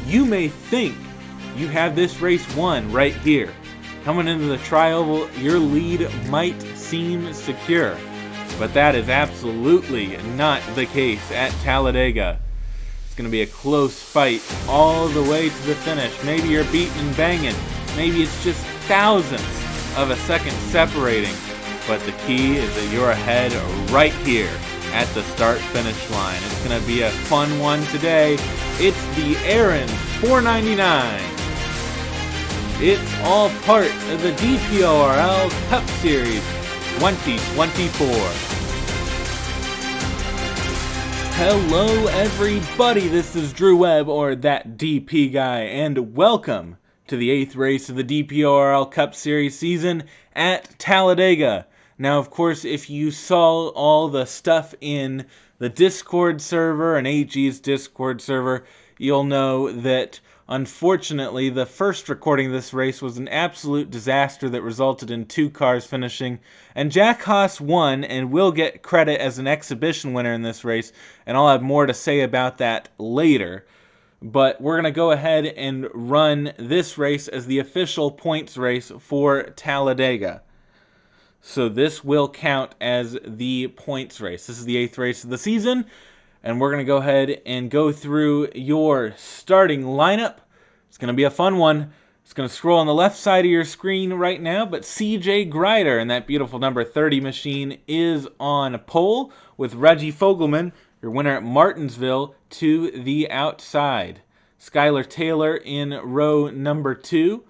You may think you have this race won right here. Coming into the tri-oval, your lead might seem secure, but that is absolutely not the case at Talladega. It's going to be a close fight all the way to the finish. Maybe you're beating and banging. Maybe it's just thousandths of a second separating. But the key is that you're ahead right here at the start-finish line. It's going to be a fun one today. It's the Aaron's 499. It's all part of the DPORL Cup Series 2024. Hello everybody, this is Drew Webb, or That DP Guy, and welcome to the 8th race of the DPORL Cup Series season at Talladega. Now, of course, if you saw all the stuff in the Discord server and AG's Discord server, you'll know that, unfortunately, the first recording of this race was an absolute disaster that resulted in 2 cars finishing, and Jack Haas won and will get credit as an exhibition winner in this race, and I'll have more to say about that later. But we're going to go ahead and run this race as the official points race for Talladega. So this will count as the points race. This is the 8th race of the season, and we're going to go ahead and go through your starting lineup. It's going to be a fun one. It's going to scroll on the left side of your screen right now, but CJ Grider and that beautiful number 30 machine is on pole with Reggie Fogelman, your winner at Martinsville, to the outside. Skylar Taylor in row number 2.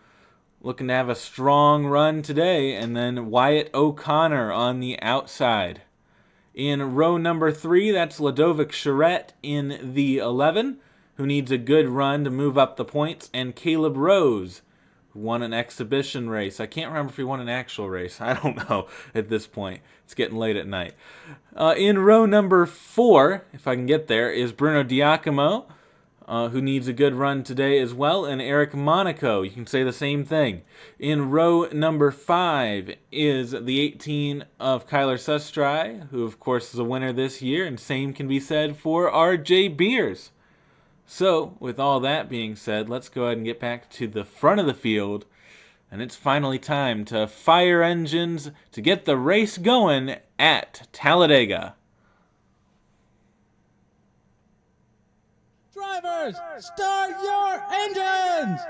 Looking to have a strong run today, and then Wyatt O'Connor on the outside. In row number 3, that's Ladovic Charette in the 11, who needs a good run to move up the points, and Caleb Rose, who won an exhibition race. I can't remember if he won an actual race. I don't know at this point. It's getting late at night. In row number 4, if I can get there, is Bruno Diacomo, who needs a good run today as well, and Eric Monaco. You can say the same thing. In row number 5 is the 18 of Kyler Sustry, who of course is a winner this year, and same can be said for RJ Beers. So, with all that being said, let's go ahead and get back to the front of the field, and it's finally time to fire engines to get the race going at Talladega. Drivers, start your engines!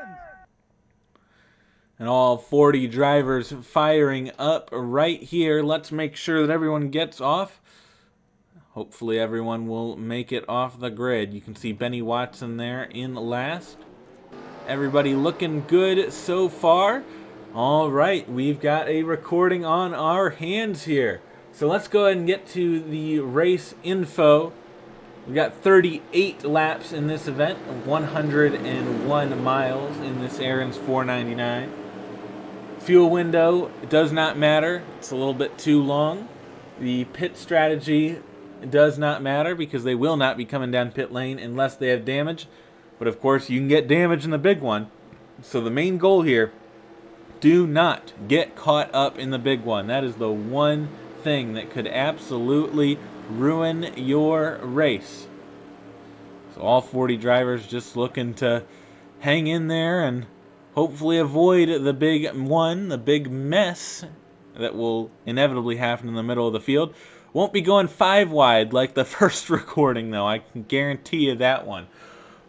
And all 40 drivers firing up right here. Let's make sure that everyone gets off. Hopefully everyone will make it off the grid. You can see Benny Watson there in last. Everybody looking good so far. All right, we've got a recording on our hands here. So let's go ahead and get to the race info. We've got 38 laps in this event, 101 miles in this Aaron's 499. Fuel window, it does not matter. It's a little bit too long. The pit strategy does not matter because they will not be coming down pit lane unless they have damage. But of course, you can get damage in the big one. So the main goal here, do not get caught up in the big one. That is the one thing that could absolutely ruin your race. So all 40 drivers just looking to hang in there and hopefully avoid the big one, the big mess that will inevitably happen in the middle of the field. Won't be going 5 wide like the first recording though, I can guarantee you that one.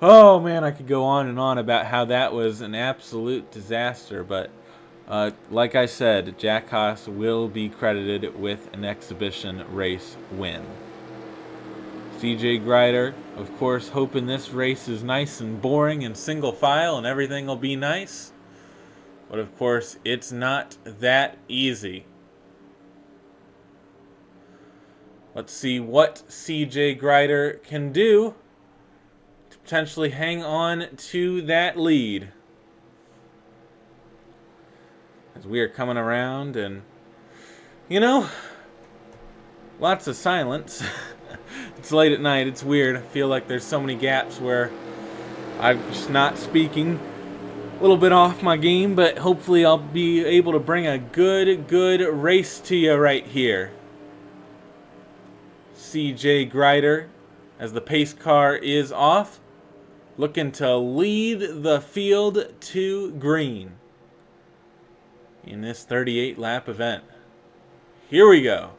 Oh man, I could go on and on about how that was an absolute disaster, but like I said, Jack Haas will be credited with an exhibition race win. CJ Grider, of course, hoping this race is nice and boring and single file and everything will be nice. But of course, it's not that easy. Let's see what CJ Grider can do to potentially hang on to that lead. As we are coming around and, you know, lots of silence. It's late at night, it's weird. I feel like there's so many gaps where I'm just not speaking. A little bit off my game, but hopefully I'll be able to bring a good race to you right here. CJ Grider, as the pace car is off. looking to lead the field to green in this 38 lap event. Here we go.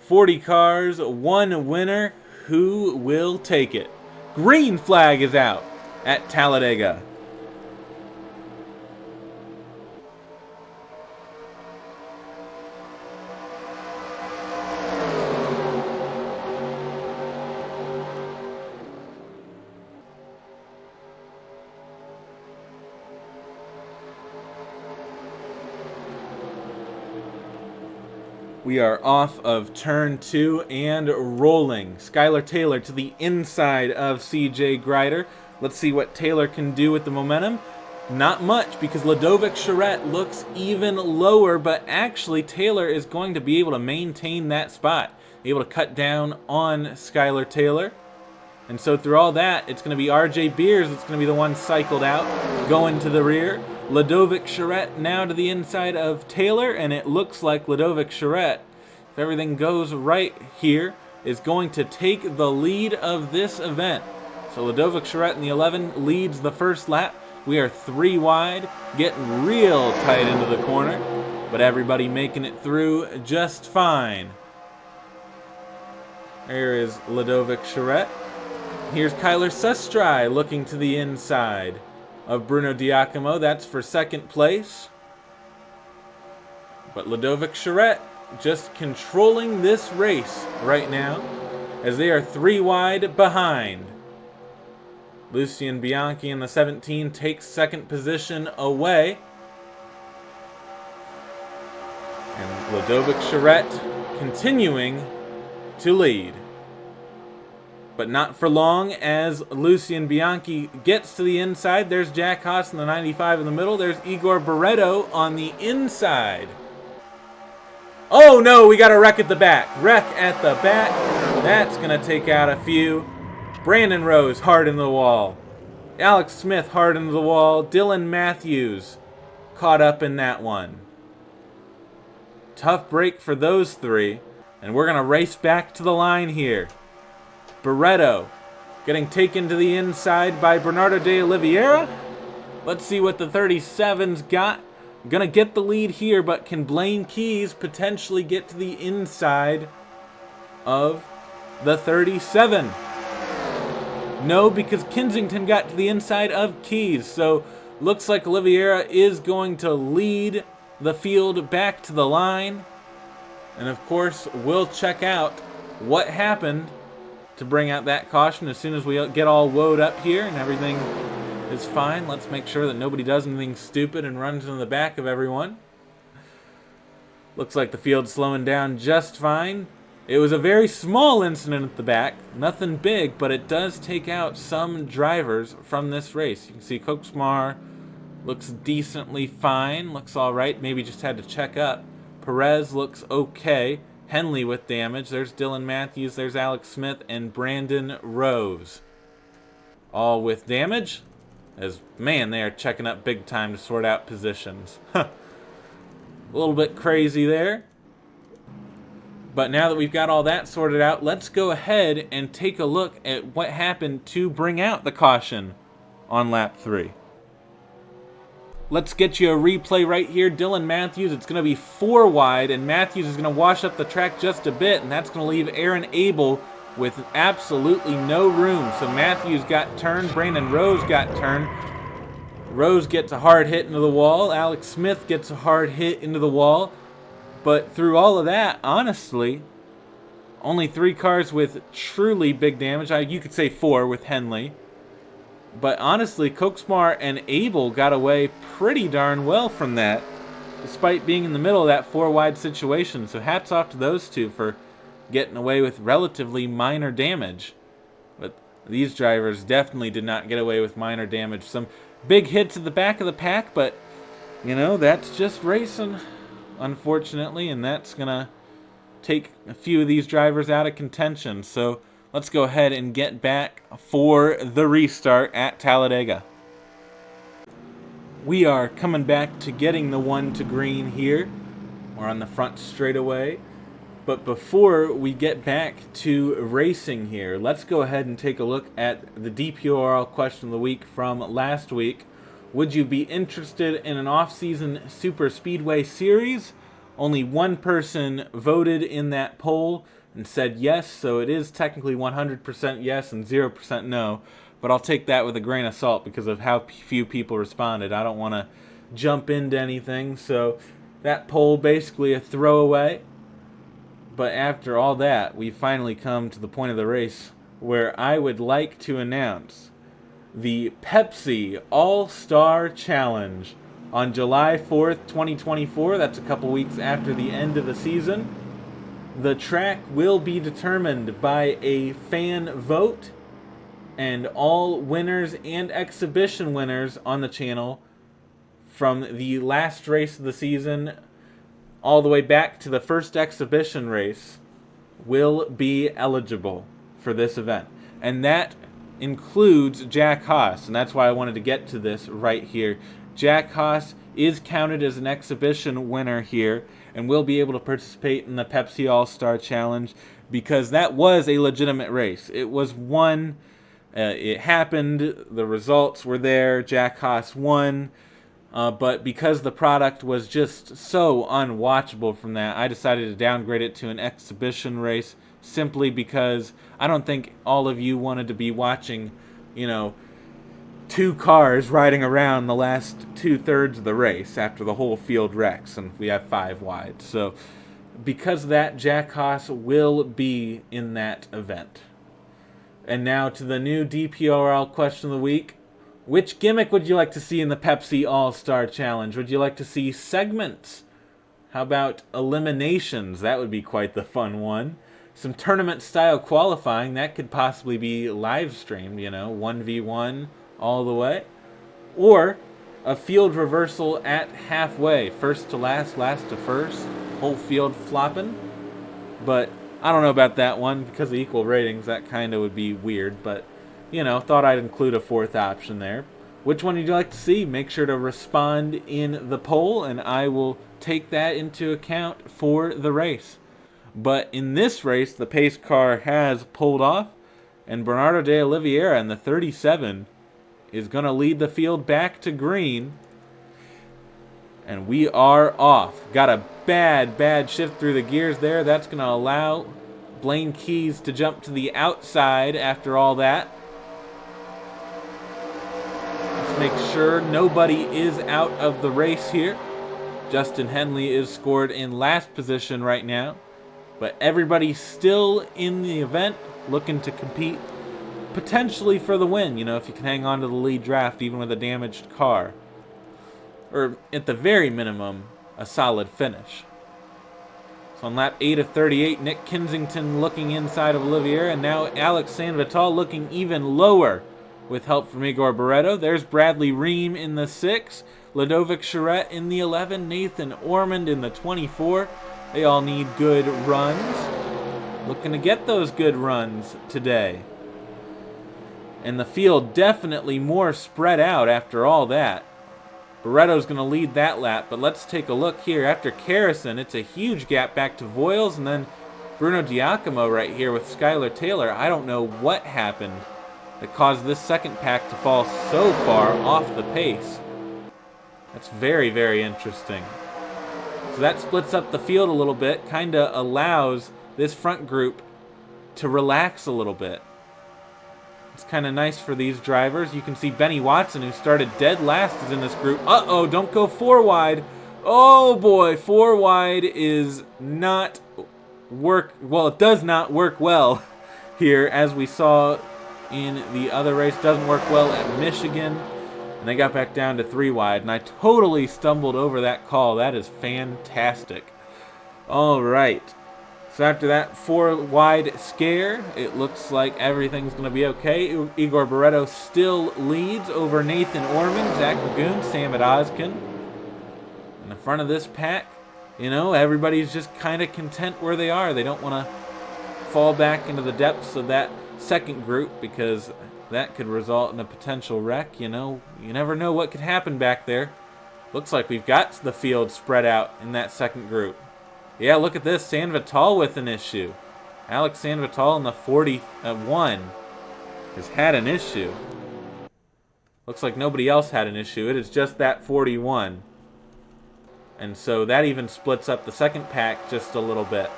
40 cars, one winner. Who will take it? Green flag is out at Talladega. We are off of turn 2 and rolling. Skylar Taylor to the inside of CJ Grider. Let's see what Taylor can do with the momentum. Not much, because Ludovic Charette looks even lower, but actually Taylor is going to be able to maintain that spot. Able to cut down on Skylar Taylor. And so through all that, it's going to be RJ Beers that's going to be the one cycled out, going to the rear. Ludovic Charette now to the inside of Taylor, and it looks like Ludovic Charette, if everything goes right here, is going to take the lead of this event. So Ludovic Charette in the 11 leads the first lap. We are 3 wide, getting real tight into the corner, but everybody making it through just fine. There is Ludovic Charette. Here's Kyler Sestri looking to the inside of Bruno Diacomo. That's for second place. But Ludovic Charette just controlling this race right now as they are 3 wide behind. Lucien Bianchi in the 17 takes second position away. And Ludovic Charette continuing to lead. But not for long, as Lucien Bianchi gets to the inside. There's Jack Haas in the 95 in the middle. There's Igor Barreto on the inside. Oh no, we got a wreck at the back. Wreck at the back. That's going to take out a few. Brandon Rose hard in the wall. Alex Smith hard into the wall. Dylan Matthews caught up in that one. Tough break for those 3. And we're going to race back to the line here. Barreto getting taken to the inside by Bernardo de Oliveira. Let's see what the 37's got. Gonna get the lead here, but can Blaine Keys potentially get to the inside of the 37? No, because Kensington got to the inside of Keys. So looks like Oliveira is going to lead the field back to the line. And of course, we'll check out what happened to bring out that caution as soon as we get all woed up here and everything is fine. Let's make sure that nobody does anything stupid and runs into the back of everyone. Looks like the field's slowing down just fine. It was a very small incident at the back, nothing big, but it does take out some drivers from this race. You can see Koksmar looks decently fine, looks all right, maybe just had to check up. Perez looks okay. Henley with damage. There's Dylan Matthews, there's Alex Smith, and Brandon Rose. All with damage. As, man, they are checking up big time to sort out positions. A little bit crazy there. But now that we've got all that sorted out, let's go ahead and take a look at what happened to bring out the caution on lap 3. Let's get you a replay right here. Dylan Matthews, it's going to be 4 wide, and Matthews is going to wash up the track just a bit, and that's going to leave Aaron Abel with absolutely no room. So Matthews got turned, Brandon Rose got turned. Rose gets a hard hit into the wall. Alex Smith gets a hard hit into the wall. But through all of that, honestly, only 3 cars with truly big damage. You could say 4 with Henley. But honestly, Koksmar and Abel got away pretty darn well from that, despite being in the middle of that 4 wide situation. So hats off to those 2 for getting away with relatively minor damage. But these drivers definitely did not get away with minor damage. Some big hits at the back of the pack, but, you know, that's just racing, unfortunately, and that's going to take a few of these drivers out of contention. So let's go ahead and get back for the restart at Talladega. We are coming back to getting the 1 to green here. We're on the front straightaway. But before we get back to racing here, let's go ahead and take a look at the DPORL question of the week from last week. Would you be interested in an off-season super speedway series? Only one person voted in that poll and said yes, so it is technically 100% yes and 0% no. But I'll take that with a grain of salt because of how few people responded. I don't want to jump into anything, so that poll basically a throwaway. But after all that, we finally come to the point of the race where I would like to announce the Pepsi All-Star Challenge on July 4th, 2024. That's a couple weeks after the end of the season. The track will be determined by a fan vote, and all winners and exhibition winners on the channel from the last race of the season all the way back to the first exhibition race will be eligible for this event. And that includes Jack Haas, and that's why I wanted to get to this right here. Jack Haas is counted as an exhibition winner here and will be able to participate in the Pepsi All-Star Challenge because that was a legitimate race. It was won, it happened, the results were there, Jack Haas won. But because the product was just so unwatchable from that, I decided to downgrade it to an exhibition race simply because I don't think all of you wanted to be watching, two cars riding around the last 2/3 of the race after the whole field wrecks, and we have 5 wide. So because of that, Jack Haas will be in that event. And now to the new DPORL question of the week. Which gimmick would you like to see in the Pepsi All-Star Challenge? Would you like to see segments? How about eliminations? That would be quite the fun one. Some tournament-style qualifying. That could possibly be live-streamed, 1v1 all the way. Or a field reversal at halfway. First to last, last to first. Whole field flopping. But I don't know about that one. Because of equal ratings, that kind of would be weird, but thought I'd include a 4th option there. Which one would you like to see? Make sure to respond in the poll, and I will take that into account for the race. But in this race, the pace car has pulled off, and Bernardo de Oliveira in the 37 is going to lead the field back to green. And we are off. Got a bad shift through the gears there. That's going to allow Blaine Keys to jump to the outside after all that. Make sure nobody is out of the race here. Justin Henley is scored in last position right now, but everybody's still in the event looking to compete potentially for the win, if you can hang on to the lead draft even with a damaged car, or at the very minimum a solid finish. So on lap 8 of 38, Nick Kensington looking inside of Oliveira, and now Alex Sanvital looking even lower with help from Igor Barreto. There's Bradley Ream in the 6, Ludovic Charette in the 11, Nathan Ormond in the 24. They all need good runs. Looking to get those good runs today. And the field definitely more spread out after all that. Barreto's going to lead that lap, but let's take a look here. After Carrison, it's a huge gap back to Voiles, and then Bruno Giacomo right here with Skylar Taylor. I don't know what happened that caused this second pack to fall so far off the pace. That's very, very interesting. So that splits up the field a little bit, kind of allows this front group to relax a little bit. It's kind of nice for these drivers. You can see Benny Watson, who started dead last, is in this group. Uh-oh, don't go 4 wide. Oh boy, 4 wide is not well, it does not work well here, as we saw in the other race. Doesn't work well at Michigan, and they got back down to 3 wide, and I totally stumbled over that call. That is fantastic. All right, so after that 4 wide scare, it looks like everything's going to be okay. Igor Barreto still leads over Nathan Ormond, Zach Lagoon, Samit Ozkin. In the front of this pack, everybody's just kind of content where they are. They don't want to fall back into the depths of that second group because that could result in a potential wreck. You never know what could happen back there. Looks like we've got the field spread out in that second group. Yeah, look at this. Sanvital with an issue. Alex Sanvital in the 41 has had an issue. Looks like nobody else had an issue. It is just that 41. And so that even splits up the second pack just a little bit.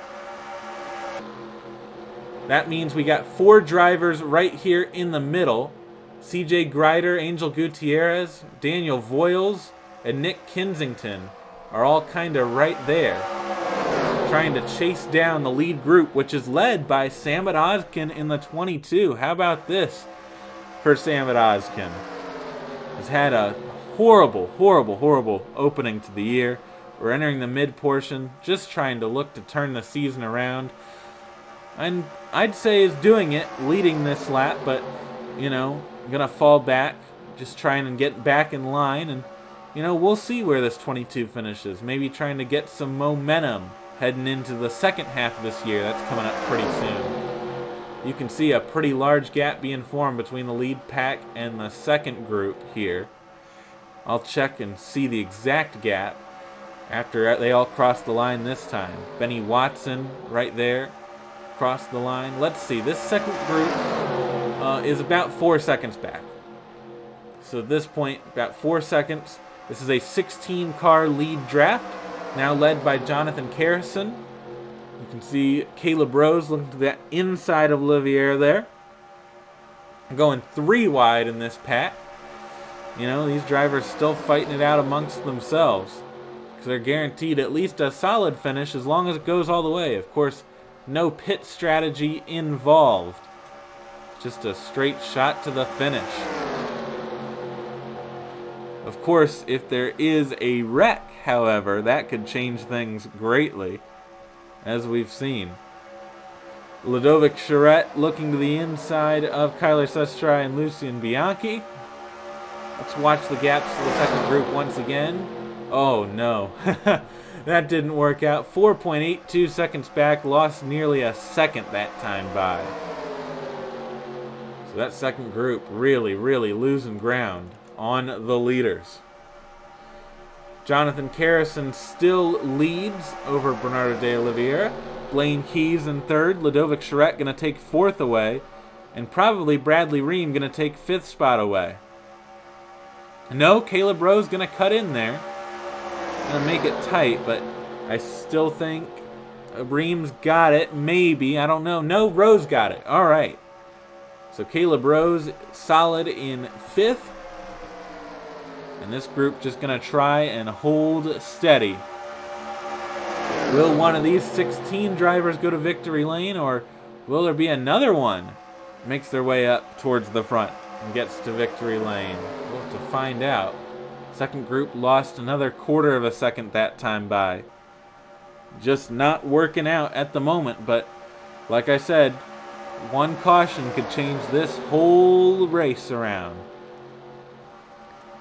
That means we got 4 drivers right here in the middle. CJ Grider, Angel Gutierrez, Daniel Voiles, and Nick Kensington are all kind of right there, trying to chase down the lead group, which is led by Samit Ozkin in the 22. How about this for Samit Ozkin? He's had a horrible opening to the year. We're entering the mid portion, just trying to look to turn the season around. And I'd say is doing it, leading this lap, but, you know, gonna fall back, just trying to get back in line, and, you know, we'll see where this 22 finishes. Maybe trying to get some momentum heading into the second half of this year. That's coming up pretty soon. You can see a pretty large gap being formed between the lead pack and the second group here. I'll check and see the exact gap after they all cross the line this time. Benny Watson right there, crossed the line. Let's see, this second group is about 4 seconds back. So at this point, about 4 seconds. This is a 16-car lead draft, now led by Jonathan Carrison. You can see Caleb Rose looking to the inside of Olivier there. Going 3 wide in this pack. You know, these drivers still fighting it out amongst themselves, because they're guaranteed at least a solid finish as long as it goes all the way. Of course, no pit strategy involved. Just a straight shot to the finish. Of course, if there is a wreck, however, that could change things greatly, as we've seen. Ludovic Charette looking to the inside of Kyler Sestrai and Lucien Bianchi. Let's watch the gaps to the second group once again. Oh no, that didn't work out. 4.82 seconds back, lost nearly a second that time by. So that second group really losing ground on the leaders. Jonathan Carrison still leads over Bernardo de Oliveira. Blaine Keys in third. Ludovic Charette going to take fourth away. And probably Bradley Ream going to take fifth spot away. No, Caleb Rose going to cut in there. Going to make it tight, but I still think Ream's got it. Maybe. I don't know. No, Rose got it. All right. So Caleb Rose solid in fifth. And this group just going to try and hold steady. Will one of these 16 drivers go to victory lane, or will there be another one makes their way up towards the front and gets to victory lane? We'll have to find out. Second group lost another quarter of a second that time by. Just not working out at the moment, but like I said, one caution could change this whole race around.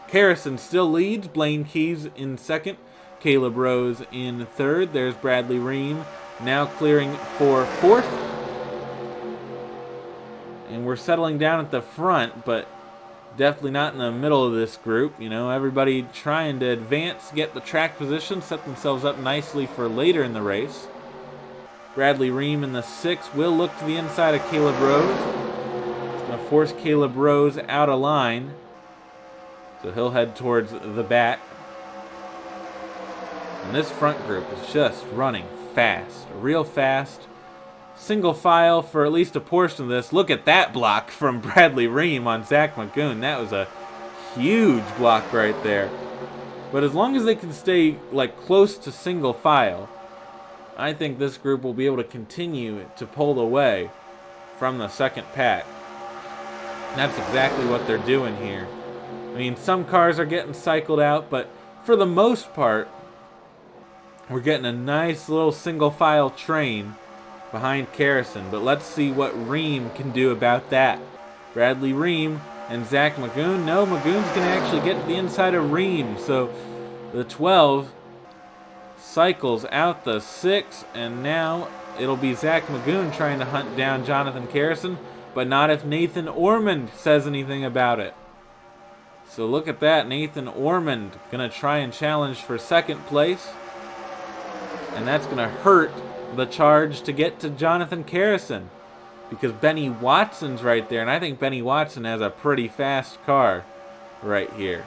Carrison still leads. Blaine Keys in second. Caleb Rose in third. There's Bradley Ream now clearing for fourth. And we're settling down at the front, but definitely not in the middle of this group. You know, everybody trying to advance, get the track position, set themselves up nicely for later in the race. Bradley Ream in the sixth will look to the inside of Caleb Rose. It's going to force Caleb Rose out of line. So he'll head towards the back. And this front group is just running fast, real fast. Single file for at least a portion of this. Look at that block from Bradley Ream on Zach McGoon. That was a huge block right there. But as long as they can stay like close to single file, I think this group will be able to continue to pull away from the second pack. And that's exactly what they're doing here. I mean, some cars are getting cycled out, but for the most part, we're getting a nice little single file train behind Carrison. But let's see what Ream can do about that. Bradley Ream and Zach McGoon. No, McGoon's going to actually get to the inside of Ream. So the 12 cycles out the 6, and now it'll be Zach McGoon trying to hunt down Jonathan Carrison, but not if Nathan Ormond says anything about it. So look at that, Nathan Ormond going to try and challenge for second place. And that's going to hurt the charge to get to Jonathan Carrison, because Benny Watson's right there, and I think Benny Watson has a pretty fast car right here.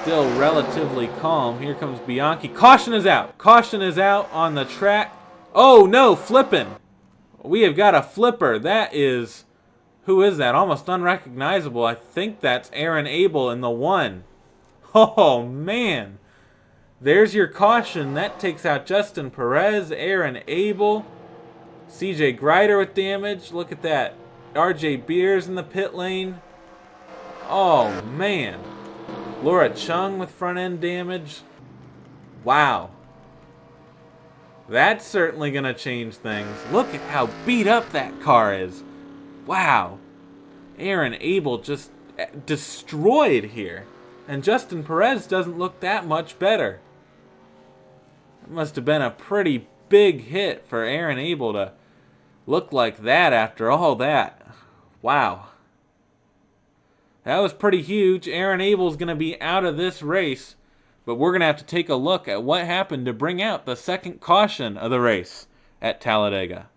Still relatively calm. Here comes Bianchi. Caution is out. Caution is out on the track. Oh no, flipping. We have got a flipper. That is, who is that? Almost unrecognizable. I think that's Aaron Abel in the 1. Oh man. There's your caution. That takes out Justin Perez, Aaron Abel, CJ Grider with damage. Look at that. RJ Beers in the pit lane. Oh man. Laura Chung with front end damage. Wow. That's certainly going to change things. Look at how beat up that car is. Wow. Aaron Abel just destroyed here. And Justin Perez doesn't look that much better. It must have been a pretty big hit for Aaron Abel to look like that after all that. Wow. That was pretty huge. Aaron Abel's going to be out of this race. But we're going to have to take a look at what happened to bring out the second caution of the race at Talladega.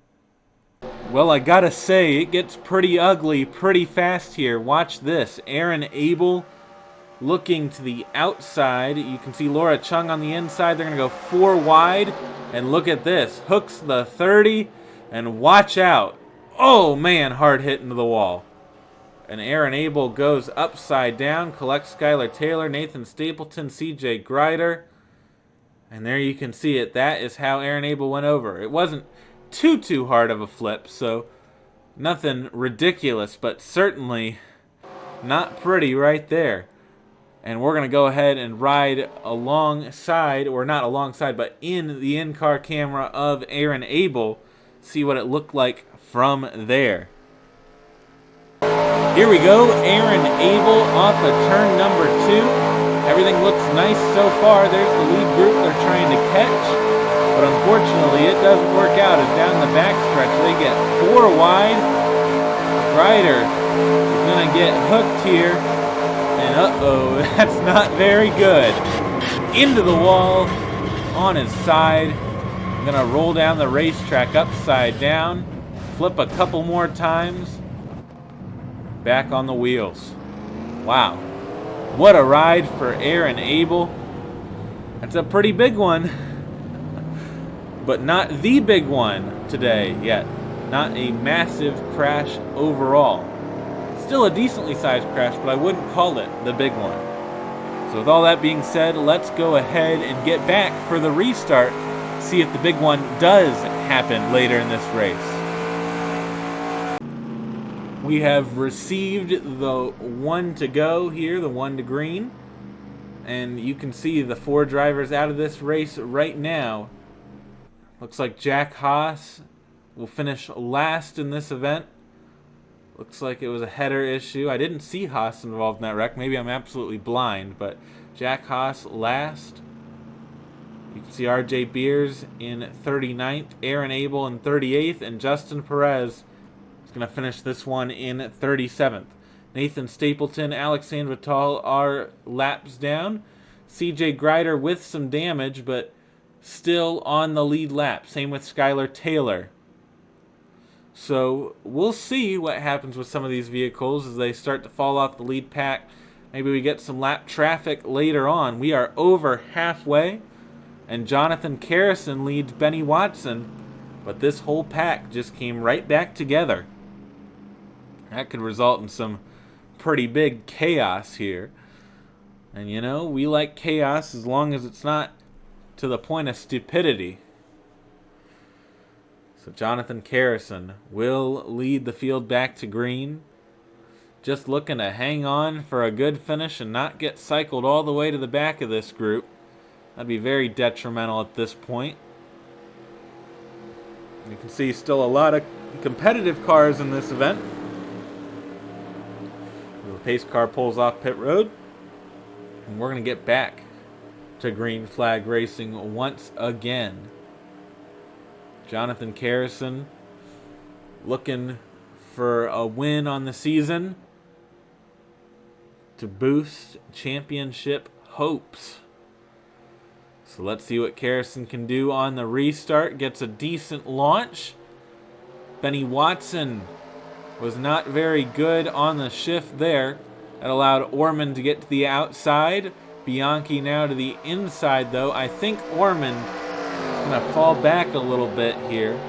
Well, I gotta say, it gets pretty ugly pretty fast here. Watch this. Aaron Abel looking to the outside. You can see Laura Chung on the inside. They're going to go 4 wide. And look at this. Hooks the 30. And watch out. Oh, man, hard hit into the wall. And Aaron Abel goes upside down, collects Skylar Taylor, Nathan Stapleton, CJ Grider. And there you can see it. That is how Aaron Abel went over. It wasn't too hard of a flip, so nothing ridiculous, but certainly not pretty right there. And we're going to go ahead and ride alongside, or not alongside, but in the in-car camera of Aaron Abel, see what it looked like from there. Here we go, Aaron Abel off of turn number 2. Everything looks nice so far. There's the lead group they're trying to catch. But unfortunately, it doesn't work out as down the backstretch they get 4 wide. Ryder is going to get hooked here. And uh-oh, that's not very good. Into the wall on his side. I'm going to roll down the racetrack upside down. Flip a couple more times. Back on the wheels. Wow. What a ride for Aaron Abel. That's a pretty big one. But not the big one today yet. Not a massive crash overall. Still a decently sized crash, but I wouldn't call it the big one. So with all that being said, let's go ahead and get back for the restart. See if the big one does happen later in this race. We have received the 1 to go here, the 1 to green. And you can see the 4 drivers out of this race right now. Looks like Jack Haas will finish last in this event. Looks like it was a header issue. I didn't see Haas involved in that wreck. Maybe I'm absolutely blind, but Jack Haas last. You can see RJ Beers in 39th, Aaron Abel in 38th, and Justin Perez going to finish this one in 37th. Nathan Stapleton, Alexandre Vitale are laps down. CJ Grider with some damage, but still on the lead lap. Same with Skylar Taylor. So we'll see what happens with some of these vehicles as they start to fall off the lead pack. Maybe we get some lap traffic later on. We are over halfway, and Jonathan Carrison leads Benny Watson, but this whole pack just came right back together. That could result in some pretty big chaos here. And you know, we like chaos as long as it's not to the point of stupidity. So Jonathan Carrison will lead the field back to green. Just looking to hang on for a good finish and not get cycled all the way to the back of this group. That'd be very detrimental at this point. You can see still a lot of competitive cars in this event. The pace car pulls off pit road. And we're going to get back to green flag racing once again. Jonathan Carrison looking for a win on the season to boost championship hopes. So let's see what Carrison can do on the restart. Gets a decent launch. Benny Watson was not very good on the shift there. That allowed Orman to get to the outside. Bianchi now to the inside, though. I think Orman is going to fall back a little bit here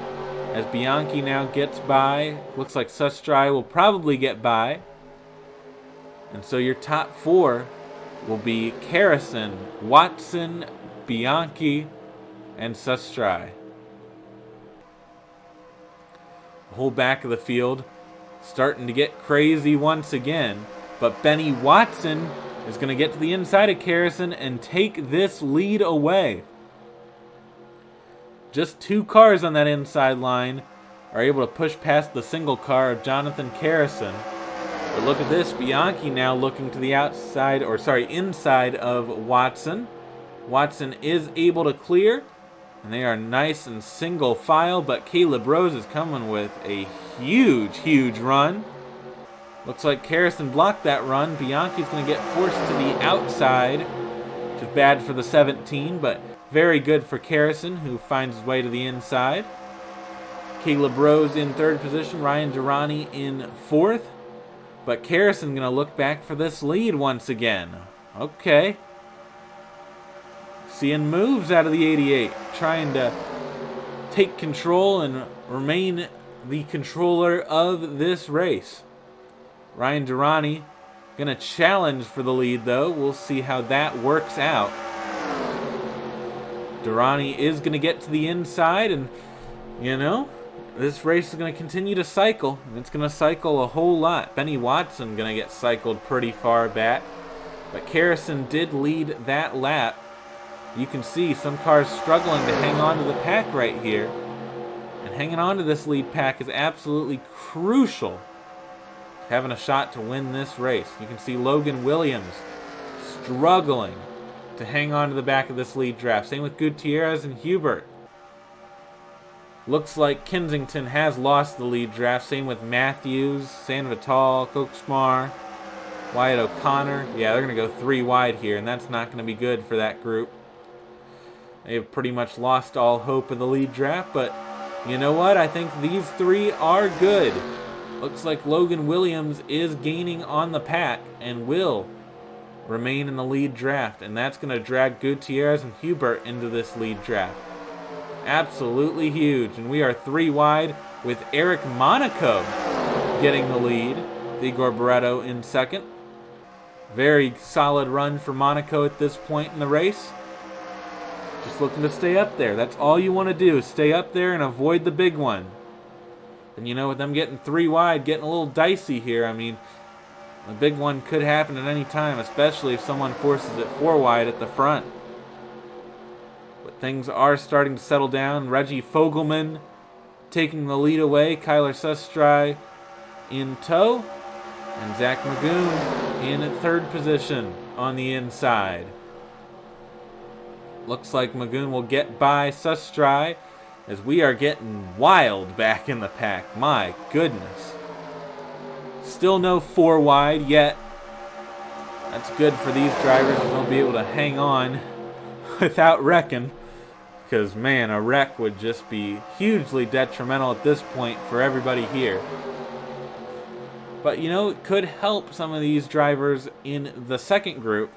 as Bianchi now gets by. Looks like Sustrai will probably get by. And so your top four will be Carrison, Watson, Bianchi, and Sustrai. The whole back of the field starting to get crazy once again. But Benny Watson is going to get to the inside of Carrison and take this lead away. Just 2 cars on that inside line are able to push past the single car of Jonathan Carrison. But look at this, Bianchi now looking to the inside of Watson. Watson is able to clear, and they are nice and single file, but Caleb Rose is coming with a huge run. Looks like Carrison blocked that run. Bianchi's going to get forced to the outside, which is bad for the 17, but very good for Carrison, who finds his way to the inside. Caleb Rose in 3rd position, Ryan Durrani in 4th. But Carrison going to look back for this lead once again. Okay. Seeing moves out of the 88, trying to take control and remain the controller of this race. Ryan Durrani going to challenge for the lead, though. We'll see how that works out. Durrani is going to get to the inside, and, you know, this race is going to continue to cycle, and it's going to cycle a whole lot. Benny Watson going to get cycled pretty far back, but Carrison did lead that lap. You can see some cars struggling to hang on to the pack right here, and hanging on to this lead pack is absolutely crucial. Having a shot to win this race. You can see Logan Williams struggling to hang on to the back of this lead draft. Same with Gutierrez and Hubert. Looks like Kensington has lost the lead draft. Same with Matthews, Sanvital, Koksmar, Wyatt O'Connor. Yeah, they're going to go 3 wide here, and that's not going to be good for that group. They have pretty much lost all hope of the lead draft, but you know what? I think these 3 are good. Looks like Logan Williams is gaining on the pack and will remain in the lead draft, and that's going to drag Gutierrez and Hubert into this lead draft. Absolutely huge, and we are 3 wide with Eric Monaco getting the lead. Igor Barreto in 2nd. Very solid run for Monaco at this point in the race. Just looking to stay up there. That's all you want to do, is stay up there and avoid the big one. And you know, with them getting 3 wide, getting a little dicey here, I mean, the big one could happen at any time, especially if someone forces it 4 wide at the front. But things are starting to settle down. Reggie Fogelman taking the lead away. Kyler Sustrai in tow. And Zach Magoon in 3rd position on the inside. Looks like Magoon will get by Sustrai, as we are getting wild back in the pack. My goodness. Still no 4 wide yet. That's good for these drivers, as they'll be able to hang on without wrecking. Because, man, a wreck would just be hugely detrimental at this point for everybody here. But, you know, it could help some of these drivers in the 2nd group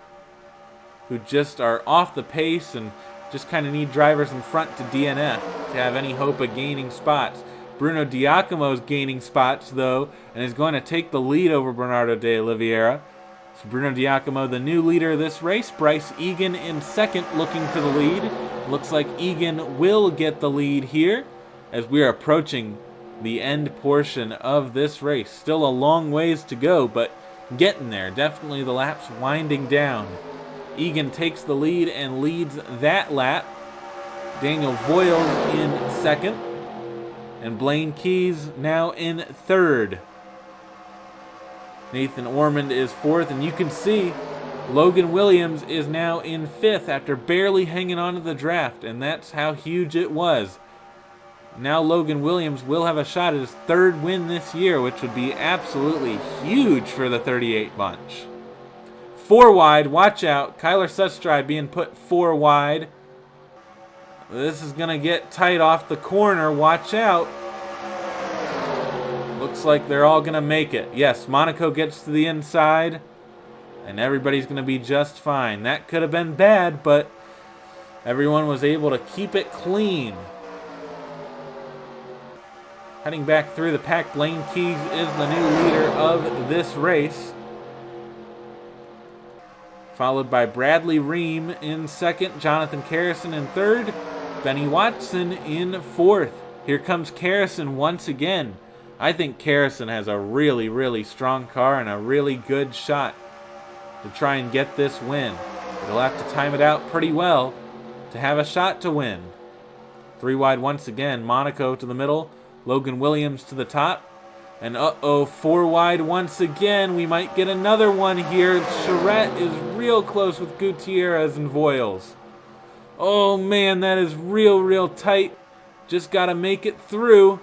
who just are off the pace and just kind of need drivers in front to DNF to have any hope of gaining spots. Bruno Diacomo's gaining spots, though, and is going to take the lead over Bernardo de Oliveira. So Bruno Diacomo, the new leader of this race. Bryce Egan in 2nd, looking for the lead. Looks like Egan will get the lead here as we are approaching the end portion of this race. Still a long ways to go, but getting there. Definitely the lap's winding down. Egan takes the lead and leads that lap. Daniel Voyle in 2nd. And Blaine Keys now in 3rd. Nathan Ormond is 4th, and you can see Logan Williams is now in 5th after barely hanging on to the draft, and that's how huge it was. Now Logan Williams will have a shot at his 3rd win this year, which would be absolutely huge for the 38 bunch. 4 wide, watch out. Kyler Sustrai being put 4 wide. This is going to get tight off the corner. Watch out. Looks like they're all going to make it. Yes, Monaco gets to the inside, and everybody's going to be just fine. That could have been bad, but everyone was able to keep it clean. Heading back through the pack, Blaine Keys is the new leader of this race, followed by Bradley Ream in second, Jonathan Carrison in third, Benny Watson in fourth. Here comes Carrison once again. I think Carrison has a really, really strong car and a really good shot to try and get this win. He'll have to time it out pretty well to have a shot to win. 3 wide once again, Monaco to the middle, Logan Williams to the top, and 4 wide once again. We might get another one here. Charette is real close with Gutierrez and Voiles. Oh man, that is real tight. Just gotta make it through.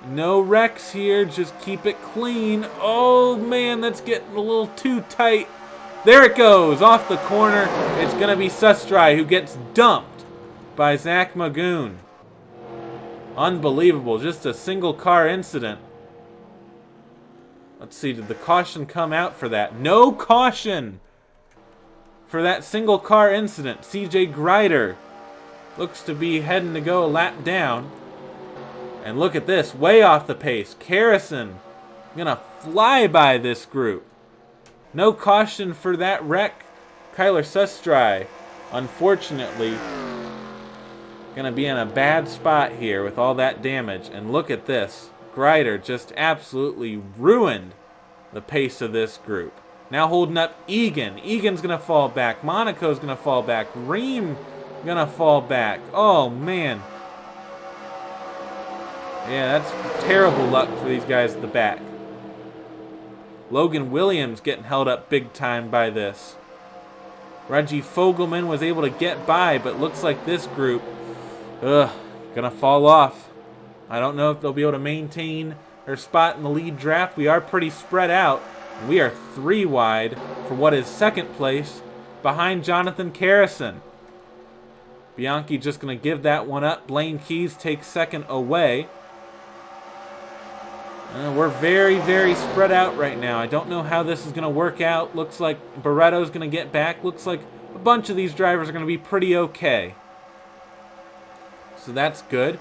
No wrecks here, just keep it clean. Oh man, that's getting a little too tight. There it goes, off the corner. It's gonna be Sustry who gets dumped by Zach Magoon. Unbelievable, just a single car incident. Let's see, did the caution come out for that? No caution for that single car incident. CJ Greider looks to be heading to go a lap down. And look at this, way off the pace. Carrison gonna fly by this group. No caution for that wreck. Kyler Sustry, unfortunately, gonna be in a bad spot here with all that damage. And look at this. Greider just absolutely ruined the pace of this group. Now holding up Egan. Egan's gonna fall back. Monaco's gonna fall back. Ream gonna fall back. Oh man. Yeah, that's terrible luck for these guys at the back. Logan Williams getting held up big time by this. Reggie Fogelman was able to get by, but looks like this group, gonna fall off. I don't know if they'll be able to maintain their spot in the lead draft. We are pretty spread out. We are 3 wide for what is second place behind Jonathan Carrison. Bianchi just gonna give that one up. Blaine Keys takes second away. We're very spread out right now. I don't know how this is going to work out. Looks like Barretto's going to get back. Looks like a bunch of these drivers are going to be pretty okay. So that's good.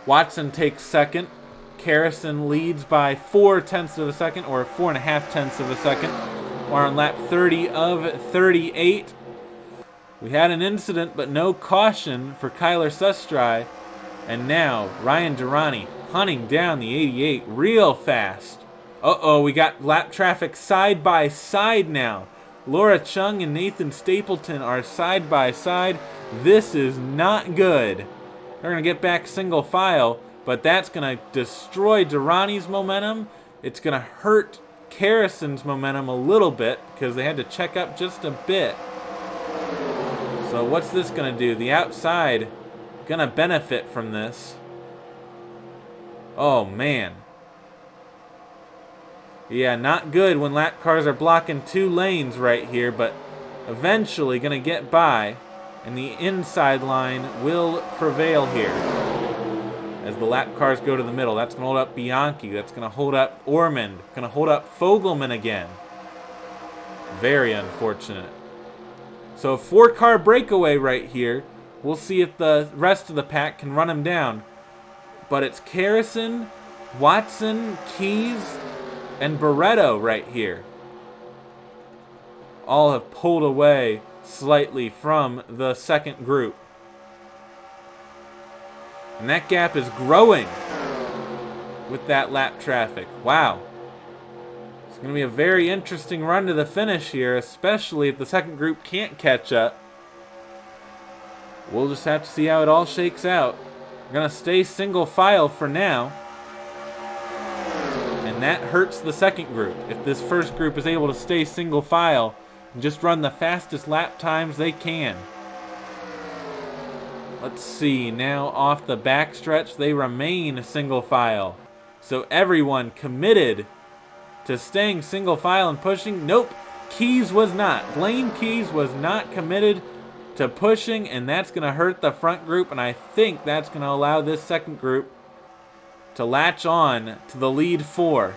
Watson takes second. Carrison leads by 4/10 of a second, or 4.5 of a second. We're on lap 30 of 38. We had an incident, but no caution for Kyler Sustry. And now Ryan Durrani hunting down the 88 real fast. We got lap traffic side by side now. Laura Chung and Nathan Stapleton are side by side. This is not good. They're going to get back single file, but that's going to destroy Durrani's momentum. It's going to hurt Carrison's momentum a little bit because they had to check up just a bit. So what's this going to do? The outside going to benefit from this. Oh, man. Yeah, not good when lap cars are blocking 2 lanes right here, but eventually going to get by, and the inside line will prevail here. As the lap cars go to the middle, that's going to hold up Bianchi, that's going to hold up Ormond, going to hold up Fogelman again. Very unfortunate. So a 4-car breakaway right here. We'll see if the rest of the pack can run him down. But it's Carrison, Watson, Keys, and Barretto right here. All have pulled away slightly from the second group. And that gap is growing with that lap traffic. Wow. It's going to be a very interesting run to the finish here, especially if the second group can't catch up. We'll just have to see how it all shakes out. We're going to stay single file for now. And that hurts the second group. If this first group is able to stay single file and just run the fastest lap times they can. Let's see, now off the backstretch, they remain single file. So everyone committed to staying single file and pushing. Nope, Keys was not. Blaine Keys was not committed to pushing, and that's going to hurt the front group, and I think that's going to allow this second group to latch on to the lead 4.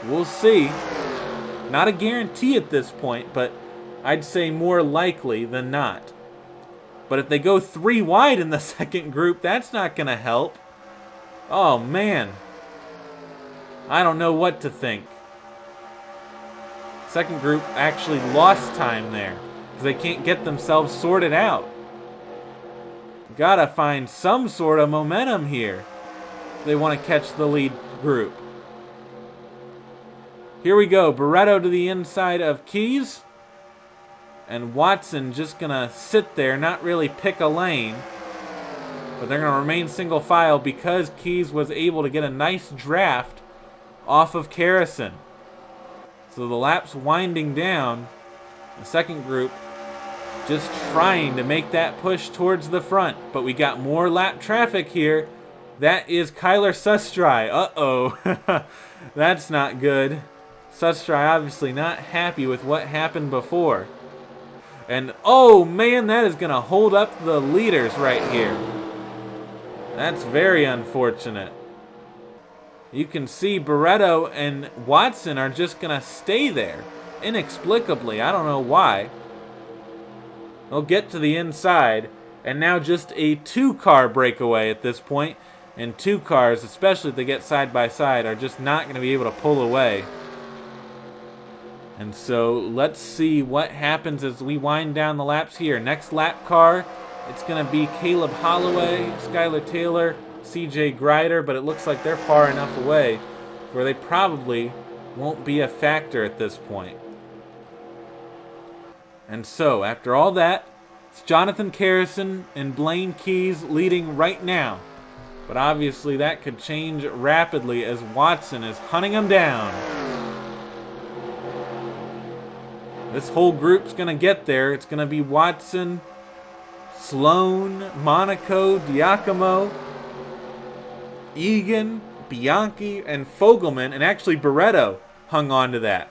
We'll see. Not a guarantee at this point, but I'd say more likely than not. But if they go 3 wide in the second group, that's not going to help. Oh, man. I don't know what to think. Second group actually lost time there because they can't get themselves sorted out. Gotta find some sort of momentum here if they want to catch the lead group. Here we go. Barretto to the inside of Keys. And Watson just going to sit there, not really pick a lane. But they're going to remain single file because Keys was able to get a nice draft off of Carrison. So the lap's winding down. The second group just trying to make that push towards the front. But we got more lap traffic here. That is Kyler Sustry. Uh-oh. That's not good. Sustry obviously not happy with what happened before. And oh man, that is going to hold up the leaders right here. That's very unfortunate. You can see Barretto and Watson are just going to stay there. Inexplicably, I don't know why. They'll get to the inside, and now just a 2-car breakaway at this point. And 2 cars, especially if they get side by side, are just not going to be able to pull away. And so let's see what happens as we wind down the laps here. Next lap car, it's going to be Caleb Holloway, Skylar Taylor, CJ Grider, but it looks like they're far enough away where they probably won't be a factor at this point. And so, after all that, it's Jonathan Carrison and Blaine Keys leading right now. But obviously that could change rapidly as Watson is hunting them down. This whole group's going to get there. It's going to be Watson, Sloan, Monaco, Giacomo, Egan, Bianchi, and Fogelman, and actually Barretto hung on to that.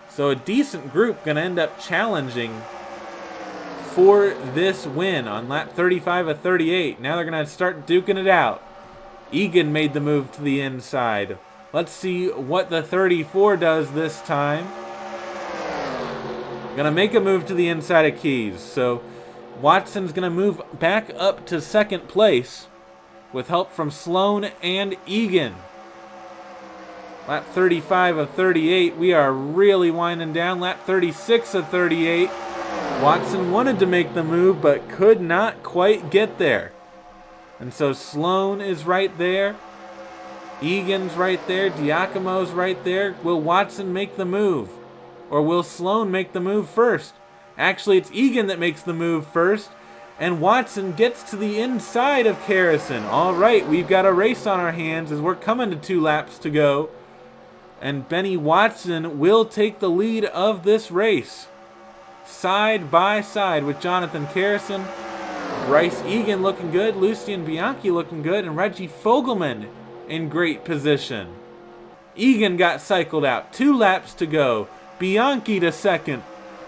So a decent group going to end up challenging for this win on lap 35 of 38. Now they're going to start duking it out. Egan made the move to the inside. Let's see what the 34 does this time. Going to make a move to the inside of Keys. So Watson's going to move back up to second place with help from Sloan and Egan. Lap 35 of 38. We are really winding down. Lap 36 of 38. Watson wanted to make the move but could not quite get there. And so Sloan is right there. Egan's right there. Giacomo's right there. Will Watson make the move? Or will Sloan make the move first? Actually, it's Egan that makes the move first. And Watson gets to the inside of Carrison. All right, we've got a race on our hands as we're coming to 2 laps to go. And Benny Watson will take the lead of this race. Side by side with Jonathan Carrison. Bryce Egan looking good. Lucien Bianchi looking good. And Reggie Fogelman in great position. Egan got cycled out. 2 laps to go. Bianchi to second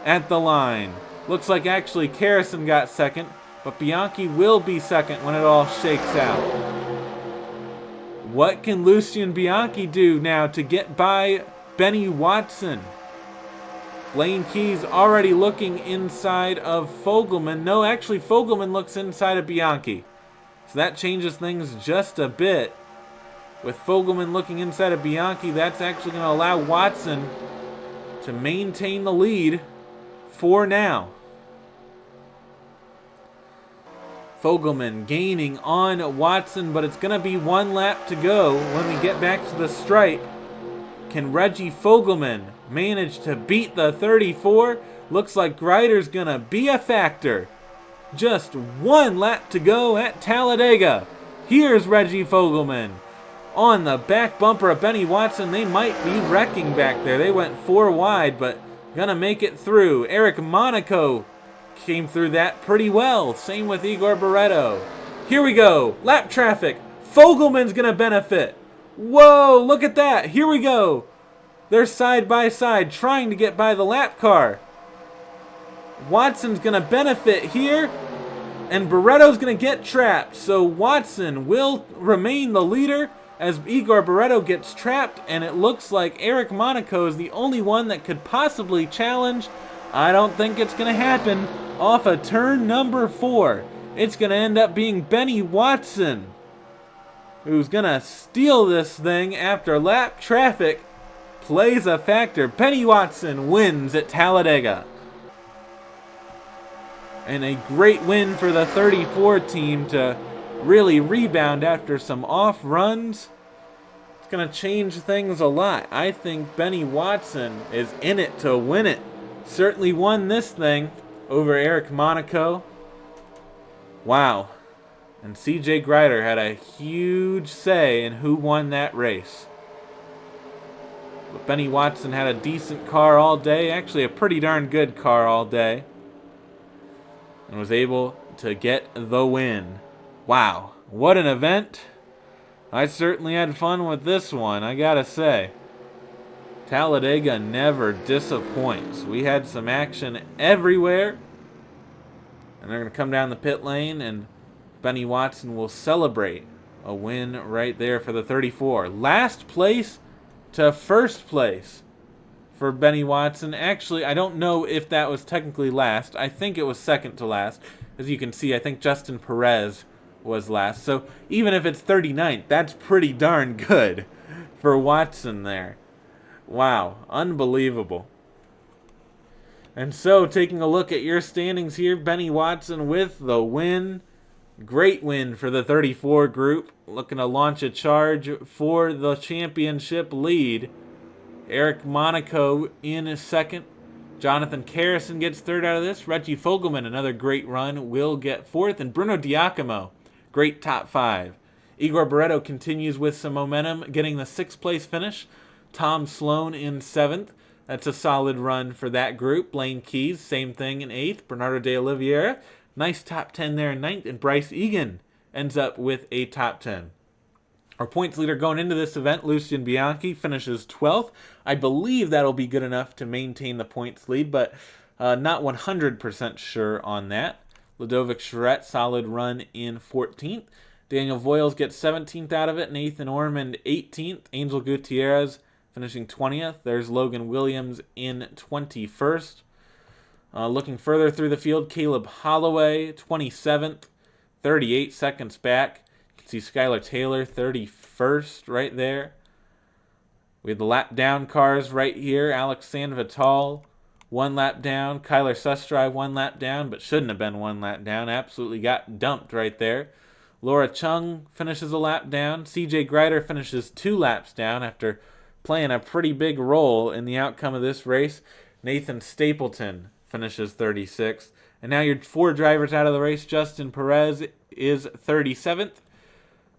at the line. Looks like actually Carrison got second, but Bianchi will be second when it all shakes out. What can Lucien Bianchi do now to get by Benny Watson? Blaine Keys already looking inside of Fogelman. No, actually Fogelman looks inside of Bianchi. So that changes things just a bit. With Fogelman looking inside of Bianchi, that's actually going to allow Watson to maintain the lead for now. Fogelman gaining on Watson, but it's going to be 1 lap to go when we get back to the stripe. Can Reggie Fogelman manage to beat the 34? Looks like Grider's going to be a factor. Just 1 lap to go at Talladega. Here's Reggie Fogelman. On the back bumper of Benny Watson, they might be wrecking back there. They went 4 wide, but gonna make it through. Eric Monaco came through that pretty well. Same with Igor Barretto. Here we go. Lap traffic. Fogelman's gonna benefit. Whoa, look at that. Here we go. They're side by side trying to get by the lap car. Watson's going to benefit here, and Barretto's going to get trapped. So Watson will remain the leader as Igor Barretto gets trapped, and it looks like Eric Monaco is the only one that could possibly challenge. I don't think it's going to happen. Off of turn number 4, it's going to end up being Benny Watson, who's going to steal this thing after lap traffic plays a factor. Benny Watson wins at Talladega. And a great win for the 34 team to really rebound after some off runs. It's going to change things a lot. I think Benny Watson is in it to win it. Certainly won this thing over Eric Monaco. Wow. And CJ Grider had a huge say in who won that race. But Benny Watson had a decent car all day, actually a pretty darn good car all day, and was able to get the win. Wow, what an event. I certainly had fun with this one, I gotta say. Talladega never disappoints. We had some action everywhere. And they're going to come down the pit lane, and Benny Watson will celebrate a win right there for the 34. Last place to first place for Benny Watson. Actually, I don't know if that was technically last. I think it was second to last. As you can see, I think Justin Perez was last. So even if it's 39th, that's pretty darn good for Watson there. Wow, unbelievable. And so, taking a look at your standings here, Benny Watson with the win. Great win for the 34 group. Looking to launch a charge for the championship lead. Eric Monaco in second. Jonathan Carrison gets third out of this. Reggie Fogelman, another great run, will get fourth. And Bruno Diacomo, great top 5. Igor Barretto continues with some momentum, getting the 6th place finish. Tom Sloan in 7th. That's a solid run for that group. Blaine Keys, same thing in 8th. Bernardo de Oliveira, nice top 10 there in 9th. And Bryce Egan ends up with a top 10. Our points leader going into this event, Lucien Bianchi, finishes 12th. I believe that'll be good enough to maintain the points lead, but not 100% sure on that. Ludovic Charette, solid run in 14th. Daniel Voiles gets 17th out of it. Nathan Ormond, 18th. Angel Gutierrez finishing 20th. There's Logan Williams in 21st. Looking further through the field, Caleb Holloway, 27th, 38 seconds back. You can see Skylar Taylor, 31st, right there. We have the lap down cars right here. Alex Sanvital, 1 lap down. Kyler Sustry, 1 lap down, but shouldn't have been 1 lap down. Absolutely got dumped right there. Laura Chung finishes a lap down. CJ Grider finishes 2 laps down after playing a pretty big role in the outcome of this race. Nathan Stapleton finishes 36th. And now your 4 drivers out of the race. Justin Perez is 37th.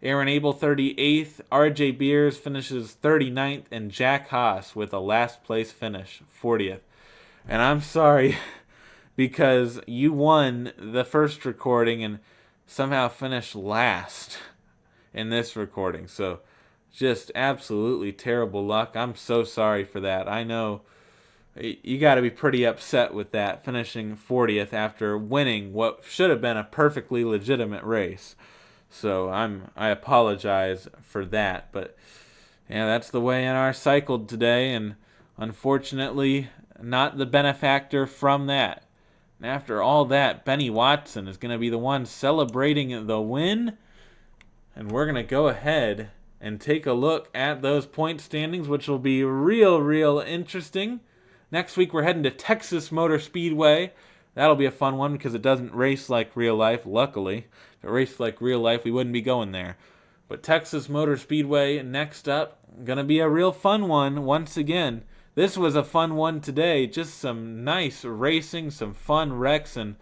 Aaron Abel 38th. RJ Beers finishes 39th. And Jack Haas with a last place finish, 40th. And I'm sorry because you won the first recording and somehow finished last in this recording. So just absolutely terrible luck. I'm so sorry for that. I know you got to be pretty upset with that, finishing 40th after winning what should have been a perfectly legitimate race. So I apologize for that, but yeah, that's the way NR cycled today, and unfortunately not the benefactor from that. And after all that, Benny Watson is going to be the one celebrating the win, and we're going to go ahead and take a look at those point standings, which will be real interesting. Next week, we're heading to Texas Motor Speedway. That'll be a fun one because it doesn't race like real life, luckily. If it raced like real life, we wouldn't be going there. But Texas Motor Speedway next up, going to be a real fun one once again. This was a fun one today. Just some nice racing, some fun wrecks, and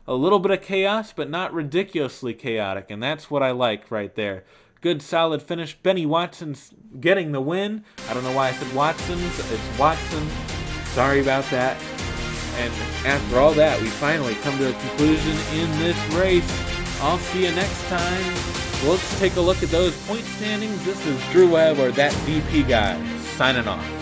a little bit of chaos, but not ridiculously chaotic. And that's what I like right there. Good, solid finish. Benny Watson's getting the win. I don't know why I said Watson's. It's Watson. Sorry about that. And after all that, we finally come to a conclusion in this race. I'll see you next time. Let's take a look at those point standings. This is Drew Webb, or that DP guy, signing off.